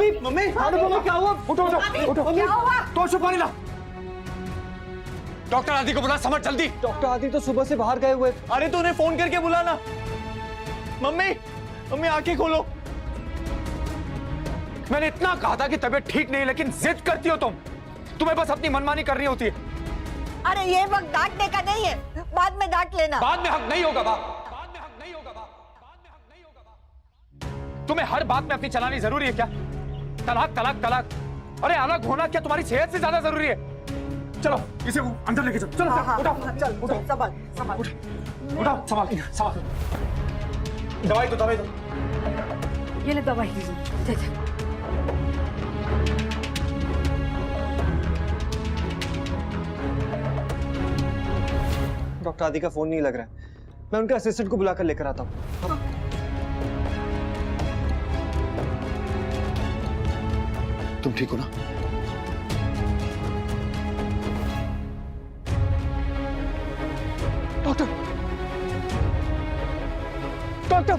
Mummy mummy Anupama क्या हुआ? उठो उठो उठो मम्मी, क्या हुआ? तो पानी ला। डॉक्टर आदि को बुला, समझ जल्दी। डॉक्टर आदि तो सुबह से बाहर गए हुए। अरे तो उन्हें फोन करके बुलाना। मम्मी मम्मी आंखें खोलो। मैंने इतना कहा था कि तबीयत ठीक नहीं, लेकिन जिद करती हो तुम। तुम्हें बस अपनी मनमानी करनी होती है। अरे ये वक्त डांटने का नहीं है, बाद में डांट लेना। बाद में हक नहीं होगा बा। बाद में हक नहीं होगा बा। बाद में हक नहीं होगा बा। तुम्हें हर बात में अपनी चलानी जरूरी है क्या? तलाक तलाक तलाक। अरे अलग होना क्या तुम्हारी सेहत से ज्यादा जरूरी है? चलो इसे अंदर लेके चलो। चलो उठाओ, चल उठाओ, संभाल संभाल। उठाओ, संभाल संभाल। दवाई दो, दवाई दो। ये ले दवाई दीजिए। डॉक्टर आदि का फोन नहीं लग रहा है, मैं उनके असिस्टेंट को बुलाकर लेकर आता हूँ। तुम ठीक हो ना? डॉक्टर डॉक्टर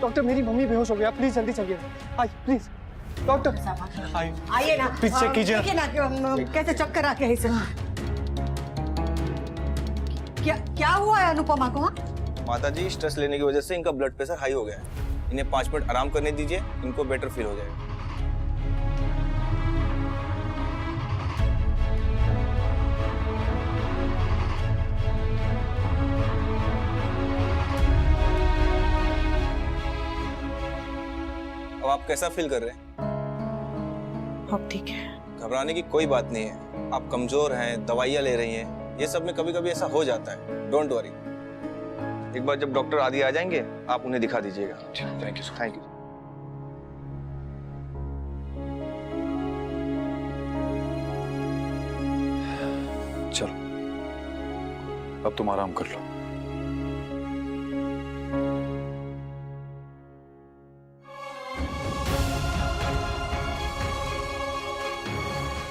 डॉक्टर मेरी मम्मी बेहोश हो गया, प्लीज जल्दी चलिए। आइए प्लीज डॉक्टर। आइए ना, प्लीज चेक कीजिए। देखिए ना कैसे चक्कर आ गए इसे। क्या हुआ है अनुपमा को? माता जी, स्ट्रेस लेने की वजह से इनका ब्लड प्रेशर हाई हो गया है। इन्हें 5 मिनट आराम करने दीजिए, इनको बेटर फील हो जाएगा। अब आप कैसा फील कर रहे हैं? अब ठीक है। घबराने की कोई बात नहीं है। आप कमजोर हैं, दवाइयाँ ले रही हैं, ये सब में कभी कभी ऐसा हो जाता है। Don't worry. एक बार जब डॉक्टर आदि आ जाएंगे आप उन्हें दिखा दीजिएगा। Thank you. Thank you. चलो अब तुम आराम कर लो।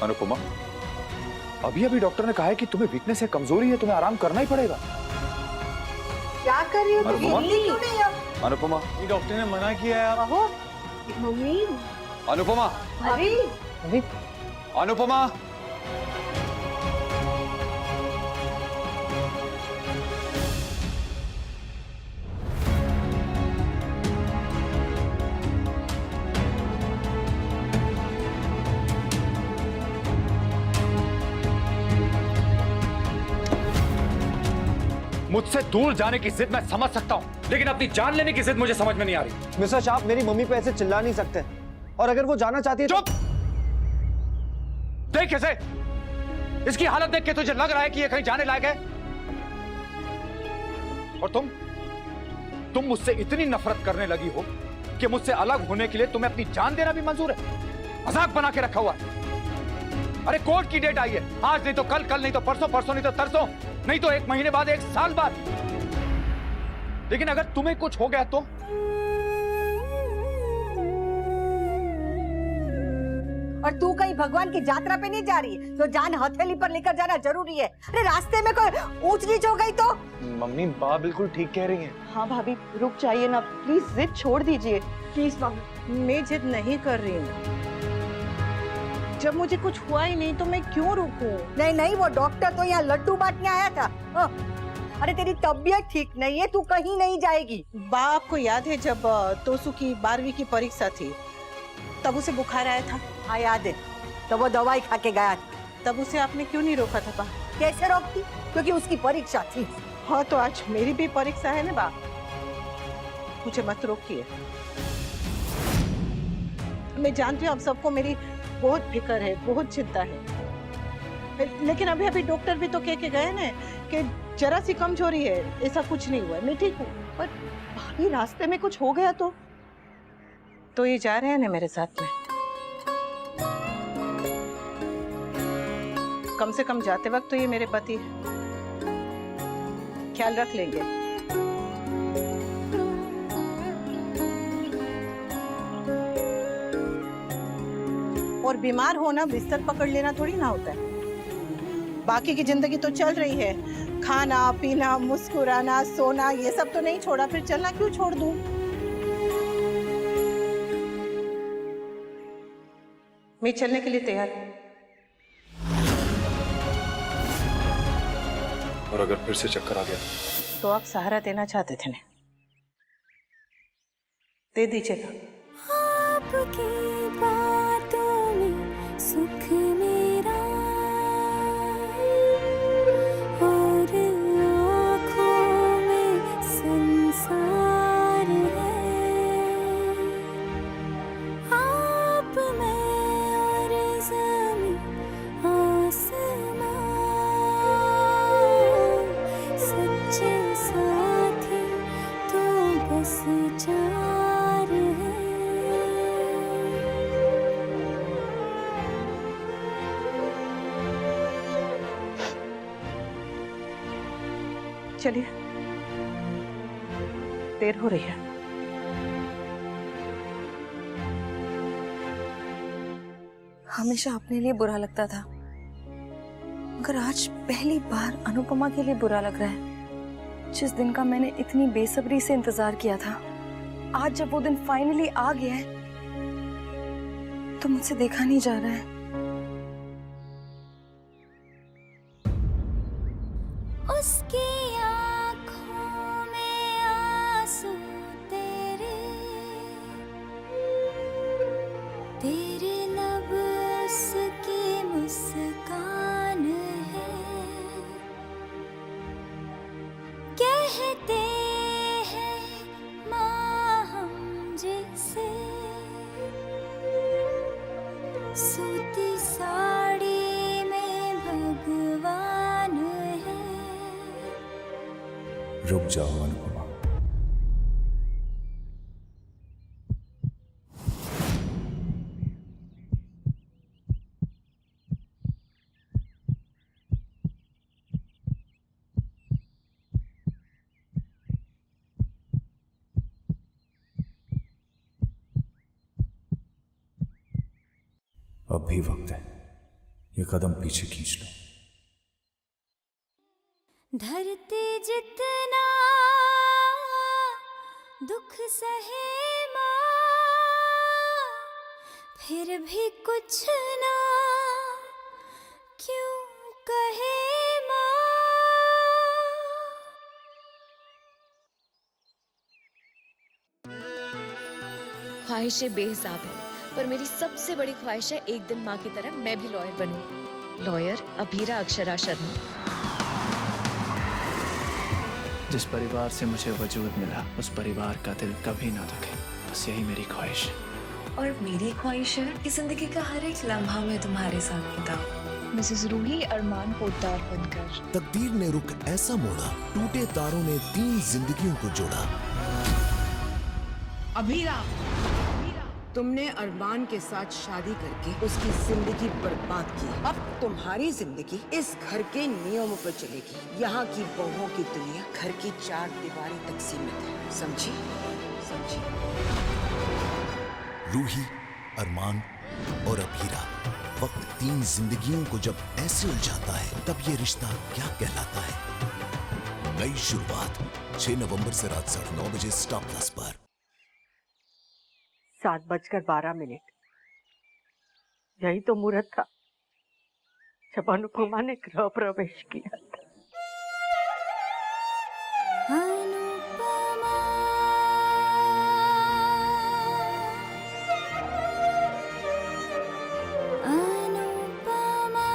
अनुपमा, अभी अभी डॉक्टर ने कहा है कि तुम्हें वीकनेस है, कमजोरी है, तुम्हें आराम करना ही पड़ेगा। क्या कर रही हो तुम? अनुपमा? हिलती क्यों नहीं हो? अनुपमा, ये डॉक्टर ने मना किया है। बहू, मम्मी, अनुपमा, अरे अनुपमा। मुझसे दूर जाने की जिद मैं समझ सकता हूं, लेकिन अपनी जान लेने की जिद मुझे समझ में नहीं आ रही। मिस्टर शाह, आप मेरी मम्मी पे ऐसे चिल्ला नहीं सकते, और अगर वो जाना चाहती है चुप! देख इसे, इसकी हालत देख के तुझे लग रहा है कि ये कहीं जाने लायक है? और तुम मुझसे इतनी नफरत करने लगी हो कि मुझसे अलग होने के लिए तुम्हें अपनी जान देना भी मंजूर है? मजाक बना के रखा हुआ है। अरे कोर्ट की डेट आई है, आज नहीं तो कल, कल नहीं तो परसों, परसों नहीं तो तरसों, नहीं तो 1 महीने बाद, 1 साल बाद। लेकिन अगर तुम्हें कुछ हो गया तो? और तू कहीं भगवान की यात्रा पे नहीं जा रही है तो जान हथेली पर लेकर जाना जरूरी है। अरे रास्ते में कोई ऊंच नीच हो गई तो? मम्मी, बा बिल्कुल ठीक कह रही हैं। हाँ भाभी, रुक जाइए ना प्लीज, जिद छोड़ दीजिए। Please mummy. मैं जिद नहीं कर रही हूँ। जब मुझे कुछ हुआ ही नहीं तो मैं क्यों रुकूं? नहीं नहीं, वो डॉक्टर तो यहाँ लड्डू बांटने आया था। अरे तेरी तबीयत ठीक नहीं है, तू कहीं नहीं जाएगी। बा, आपको याद है जब तोसु की 12वीं की परीक्षा थी तब उसे बुखार आया था? हाँ याद है, तो वो दवाई खा के गया था। तब उसे आपने क्यों नहीं रोका था बा? कैसे रोकती? क्योंकि उसकी परीक्षा थी। हाँ तो आज मेरी भी परीक्षा है ना बा, मुझे मत रोकिए। मैं जानती हूँ आप सबको मेरी बहुत फिक्र है, बहुत चिंता है, लेकिन अभी अभी डॉक्टर भी तो कह के गए ना कि जरा सी कमजोरी है, ऐसा कुछ नहीं हुआ, मैं ठीक हूँ। पर भाभी रास्ते में कुछ हो गया तो ये जा रहे हैं ना मेरे साथ में। कम से कम जाते वक्त तो ये मेरे पति है, ख्याल रख लेंगे। और बीमार होना, बिस्तर पकड़ लेना थोड़ी ना होता है। बाकी की जिंदगी तो चल रही है, खाना पीना, मुस्कुराना, सोना, ये सब तो नहीं छोड़ा, फिर चलना क्यों छोड़ दूं? मैं चलने के लिए तैयार हूँ। और अगर फिर से चक्कर आ गया तो आप सहारा देना चाहते थे ना, दे दीजिएगा। आपकी बातों में सुख मेरा और आँखों में संसार है। आप मैं और ज़मीं आसमां, सच्चे साथी तो बस चार है। चलिए, देर हो रही है। हमेशा अपने लिए बुरा लगता था, मगर आज पहली बार अनुपमा के लिए बुरा लग रहा है। जिस दिन का मैंने इतनी बेसब्री से इंतजार किया था, आज जब वो दिन फाइनली आ गया है तो मुझसे देखा नहीं जा रहा है। उसकी आँखों में आंसू तेरे, तेरे लब उसकी मुस्कान है। कहते हैं माँ हम जैसे, सूती साड़ी में भगवान है। रुक जाओ अनुपमा। अब भी वक्त है, ये कदम पीछे खींच लो। धरती जितना दुख सहे माँ, फिर भी कुछ ना क्यों कहे माँ। ख्वाहिशें बेहिसाब है, पर मेरी सबसे बड़ी ख्वाहिश है एक दिन माँ की तरह मैं भी लॉयर बनूं। लॉयर अभीरा अक्षरा शर्मा। जिस परिवार से मुझे वजूद मिला, उस परिवार का दिल कभी ना दुखे, बस यही मेरी ख्वाहिश है। और मेरी ख्वाहिश है कि जिंदगी का हर एक लम्हा मैं तुम्हारे साथ बिताऊं। मिसेस रूही अरमान पोद्दार बनकर। तकदीर ने रुख ऐसा मोड़ा, टूटे तारों ने 3 जिंदगियों को जोड़ा। अभीरा, तुमने अरमान के साथ शादी करके उसकी जिंदगी बर्बाद की। अब तुम्हारी जिंदगी इस घर के नियमों पर चलेगी। यहाँ की बहुओं की दुनिया घर की 4 दीवारी तक सीमित है, समझी? समझी? रूही, अरमान और अभीरा, वक्त 3 जिंदगियों को जब ऐसे उलझाता है, तब ये रिश्ता क्या कहलाता है? नई शुरुआत 6 नवंबर से रात 9:30 बजे स्टार प्लस पर। 7:12। यही तो मुहूर्त था जब अनुपमा ने गृह प्रवेश किया था। अनुपमा, अनुपमा,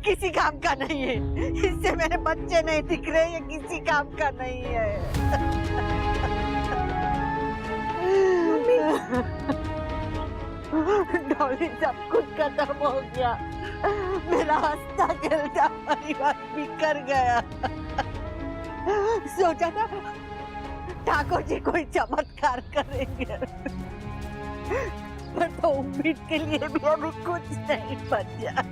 किसी काम का नहीं है, इससे मेरे बच्चे नहीं दिख रहे, ये किसी काम का नहीं है। डॉली, सब कुछ खत्म हो गया। मेरा हंसता खेलता परिवार बिखर गया। सोचा था ठाकुर जी कोई चमत्कार करेंगे, पर तो उम्मीद के लिए भी अभी कुछ नहीं बचा।